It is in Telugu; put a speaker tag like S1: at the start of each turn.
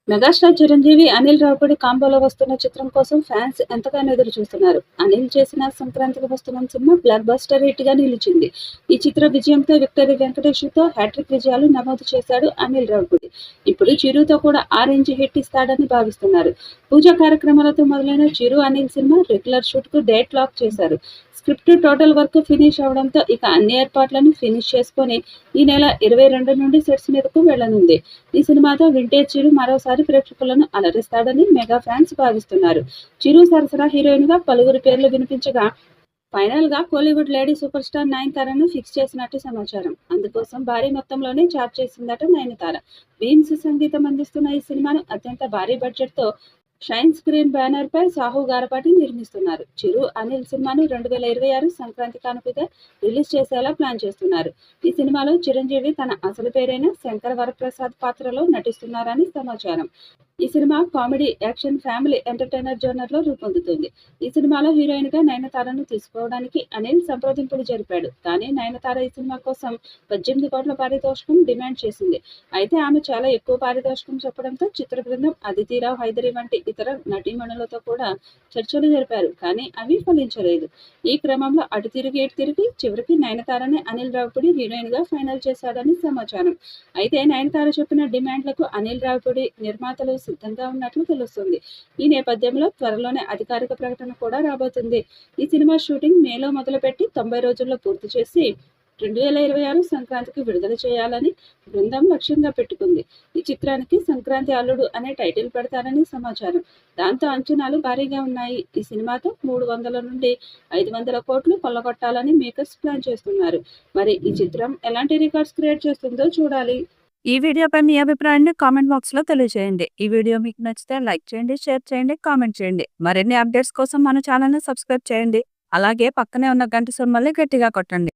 S1: మెగాస్టార్ చిరంజీవి, అనిల్ రావిపూడి కాంబోలో వస్తున్న చిత్రం కోసం ఫ్యాన్స్ ఎంతగానో ఎదురు చూస్తున్నారు. అనిల్ చేసిన సంక్రాంతికి వస్తున్న సినిమా బ్లాక్ బస్టర్ హిట్ గా నిలిచింది. ఈ చిత్ర విజయంతో విక్టరీ వెంకటేష్తో హ్యాట్రిక్ విజయాలు నమోదు చేశాడు అనిల్ రావిపూడి. ఇప్పుడు చిరుతో కూడా ఆ రేంజ్ హిట్ ఇస్తాడని భావిస్తున్నారు. పూజా కార్యక్రమాలతో మొదలైన చిరు అనిల్ సినిమా రెగ్యులర్ షూట్ కు డేట్ లాక్ చేశారు. స్క్రిప్ట్ టోటల్ వర్క్ ఫినిష్ అవడంతో ఇక అన్ని ఏర్పాట్లను ఫినిష్ చేసుకుని ఈ నెల 22 నుండి సెట్స్ మీదకు వెళ్లనుంది. ఈ సినిమాతో వింటేజ్ చిరు మరోసారి ప్రేక్షకులను అలరిస్తాడని మెగా ఫ్యాన్స్ భావిస్తున్నారు. చిరు సరసన హీరోయిన్ గా పలువురు పేర్లు వినిపించగా ఫైనల్ గా కోలీవుడ్ లేడీ సూపర్ స్టార్ నయనతారను ఫిక్స్ చేసినట్టు సమాచారం. అందుకోసం భారీ మొత్తంలోనే చార్జ్ చేసిందట నయనతార. బీమ్స్ సంగీతం అందిస్తున్న ఈ సినిమాను అత్యంత భారీ బడ్జెట్ తో షైన్ స్క్రీన్ బ్యానర్ పై సాహు గారపాటి నిర్మిస్తున్నారు. చిరు అనిల్ సినిమాను 2026 సంక్రాంతి కానుకగా రిలీజ్ చేసేలా ప్లాన్ చేస్తున్నారు. ఈ సినిమాలో చిరంజీవి తన అసలు పేరైన శంకర్ వరప్రసాద్ పాత్రలో నటిస్తున్నారని సమాచారం. ఈ cinema comedy, action, family entertainer genre లో రూపొందుతుంది. ఈ సినిమాలో హీరోయిన్ గా నయనతారను తీసుకోవడానికి అనిల్ సంప్రదింపులు జరిపాడు. కానీ నయనతార ఈ సినిమా కోసం 18 కోట్ల పారితోషికం డిమాండ్ చేసింది. అయితే ఆమె చాలా ఎక్కువ పారితోషికం చెప్పడంతో చిత్ర బృందం అదితిరావు హైదరి వంటి ఇతర నటీమణులతో కూడా చర్చలు జరిపారు. కానీ అవి ఫలించలేదు. ఈ క్రమంలో అటు తిరిగి ఇటు తిరిగి చివరికి నయనతారనే అనిల్ రావిపూడి హీరోయిన్ గా ఫైనల్ చేశాడని సమాచారం. అయితే నయనతార చెప్పిన డిమాండ్లకు అనిల్ రావిపూడి నిర్మాతలు సిద్ధంగా ఉన్నట్లు తెలుస్తుంది. ఈ నేపథ్యంలో త్వరలోనే అధికారిక ప్రకటన కూడా రాబోతుంది. ఈ సినిమా షూటింగ్ మేలో మొదలుపెట్టి 90 రోజుల్లో పూర్తి చేసి 2026 సంక్రాంతికి విడుదల చేయాలని బృందం లక్ష్యంగా పెట్టుకుంది. ఈ చిత్రానికి సంక్రాంతి అల్లుడు అనే టైటిల్ పెడతారని సమాచారం. దాంతో అంచనాలు భారీగా ఉన్నాయి. ఈ సినిమాతో 300 నుండి 500 కోట్లు కొల్లగొట్టాలని మేకర్స్ ప్లాన్ చేస్తున్నారు. మరి ఈ చిత్రం ఎలాంటి రికార్డ్స్ క్రియేట్ చేస్తుందో చూడాలి.
S2: ఈ వీడియోపై మీ అభిప్రాయాన్ని కామెంట్ బాక్స్ లో తెలియజేయండి. ఈ వీడియో మీకు నచ్చితే లైక్ చేయండి, షేర్ చేయండి, కామెంట్ చేయండి. మరిన్ని అప్డేట్స్ కోసం మన ఛానల్ ని సబ్స్క్రైబ్ చేయండి. అలాగే పక్కనే ఉన్న గంట సింబల్ని గట్టిగా కొట్టండి.